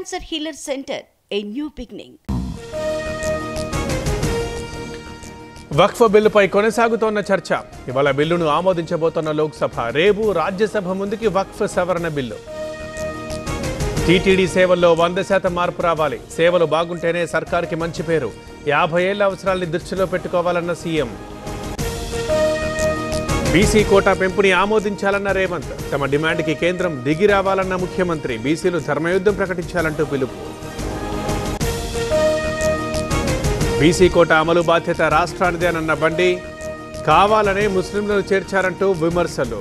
Cancer Healer Center, a new beginning. వక్ఫ్ బిల్లుపై కొనసాగుతోన్న చర్చ. ఇవాళ బిల్లును ఆమోదించబోతున్న లోక్సభ, రేపు రాజ్యసభ ముందుకి వక్ఫ్ సవరణ బిల్లు. టీటీడీ సేవల్లో 100% మార్పు రావాలి. సేవలు బాగుంటేనే సర్కార్కి మంచి పేరు. 50 ఏళ్ల అవసరాల్ని దృష్టిలో పెట్టుకోవాలన్న సీఎం. బీసీ కోటా పెంపుని ఆమోదించాలన్న రేవంత్. తమ డిమాండ్కి కేంద్రం దిగి రావాలన్న ముఖ్యమంత్రి. బీసీలు ధర్మయుద్ధం ప్రకటించాలంటూ పిలుపు. బీసీ కోటా అమలు బాధ్యత రాష్ట్రానిదేనన్న బండి. కావాలనే ముస్లింలను చేర్చారంటూ విమర్శలు.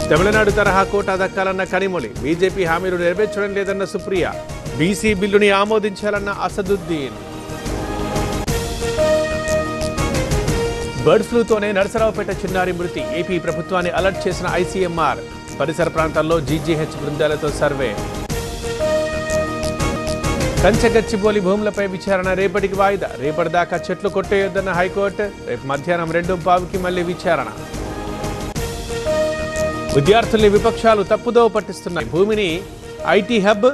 తమిళనాడు తరహా కోటా దక్కాలన్న కనిమొళి. బీజేపీ హామీలు నెరవేర్చడం లేదన్న సుప్రియ. బీసీ బిల్లుని ఆమోదించాలన్న అసదుద్దీన్. బర్డ్ ఫ్లూతోనే నరసరావుపేట చిన్నారి మృతి. ఏపీ ప్రభుత్వాన్ని అలర్ట్ చేసిన ఐసీఎంఆర్. పరిసర ప్రాంతాల్లో జీజీహెచ్ బృందాలతో సర్వే. కంచగచ్చిబౌలి భూములపై విచారణ రేపటికి వాయిదా. రేపటిదాకా చెట్లు కొట్టేయొద్దన్న హైకోర్టు. రేపు మధ్యాహ్నం 2:15కి మళ్లీ విచారణ. విద్యార్థుల్ని విపక్షాలు తప్పుదోవ పట్టిస్తున్నాయి. భూమిని ఐటీ హబ్,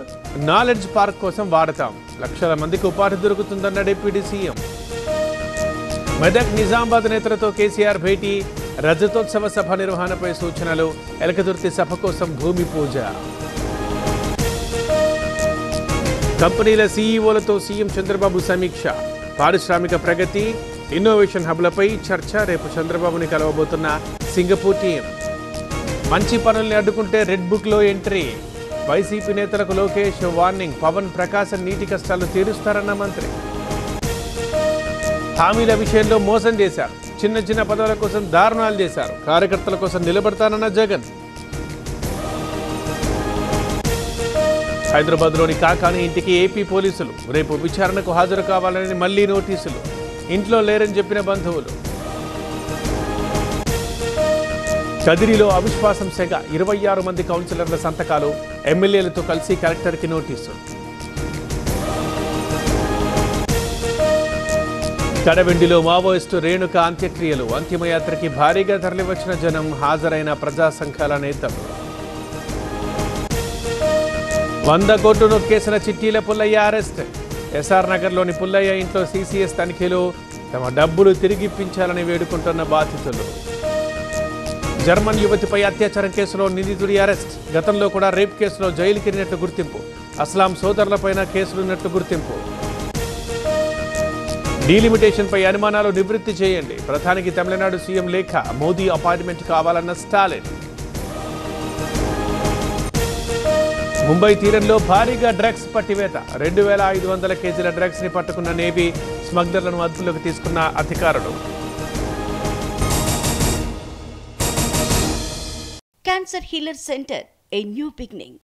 నాలెడ్జ్ పార్క్ కోసం వాడతాం. లక్షల మందికి ఉపాధి దొరుకుతుందన్న డిప్యూటీ సీఎం. మెదక్ నిజామాబాద్ నేతలతో కేసీఆర్ భేటీ. రజతోత్సవ సభ నిర్వహణపై సూచనలు. ఎలకతుర్తి సభ కోసం భూమి పూజ. కంపెనీల సీఈఓలతో సీఎం చంద్రబాబు సమీక్ష. పారిశ్రామిక ప్రగతి, ఇన్నోవేషన్ హబ్లపై చర్చ. రేపు చంద్రబాబుని కలవబోతున్న సింగపూర్ టీం. మంచి పనుల్ని అడ్డుకుంటే రెడ్ బుక్లో ఎంట్రీ. వైసీపీ నేతలకు లోకేష్ వార్నింగ్. పవన్ ప్రకాశం నీటి కష్టాలు తీరుస్తారన్న మంత్రి. హామీల విషయంలో మోసం చేశారు. చిన్న చిన్న పదవుల కోసం దారుణాలు చేశారు. కార్యకర్తల కోసం నిలబడతానన్న జగన్. హైదరాబాద్లోని కాకాని ఇంటికి ఏపీ పోలీసులు. రేపు విచారణకు హాజరు కావాలని మళ్లీ నోటీసులు. ఇంట్లో లేరని చెప్పిన బంధువులు. కదిరిలో అవిశ్వాసం సెగ. 26 మంది కౌన్సిలర్ల సంతకాలు. ఎమ్మెల్యేలతో కలిసి కలెక్టర్కి నోటీసు. కడవెండిలో మావోయిస్టు రేణుక అంత్యక్రియలు. అంతిమయాత్రకి భారీగా తరలివచ్చిన జనం. హాజరైన ప్రజా సంఘాల నేతలు. 100 కోట్లు నొక్కేసిన చిట్టీల పుల్లయ్య అరెస్ట్. ఎస్ఆర్ నగర్లోని పుల్లయ్య ఇంట్లో సీసీఎస్ తనిఖీలు. తమ డబ్బులు తిరిగిప్పించాలని వేడుకుంటున్న బాధితులు. జర్మన్ యువతిపై అత్యాచారం కేసులో నిందితుడి అరెస్ట్. గతంలో కూడా రేప్ కేసులో జైలుకెళ్లినట్లు గుర్తింపు. అస్లాం సోదరులపైన కేసులున్నట్లు గుర్తింపు. డీలిమిటేషన్పై అనుమానాలు నివృత్తి చేయండి. ప్రధానికి తమిళనాడు సీఎం లేఖ. మోదీ అపాయింట్మెంట్ కావాలన్న స్టాలిన్. ముంబై తీరంలో భారీగా డ్రగ్స్ పట్టివేత. 2500 కేజీల డ్రగ్స్ ని పట్టుకున్న నేవీ. స్మగ్లర్లను అదుపులోకి తీసుకున్న అధికారులు. Cancer Healer Center, a new beginning.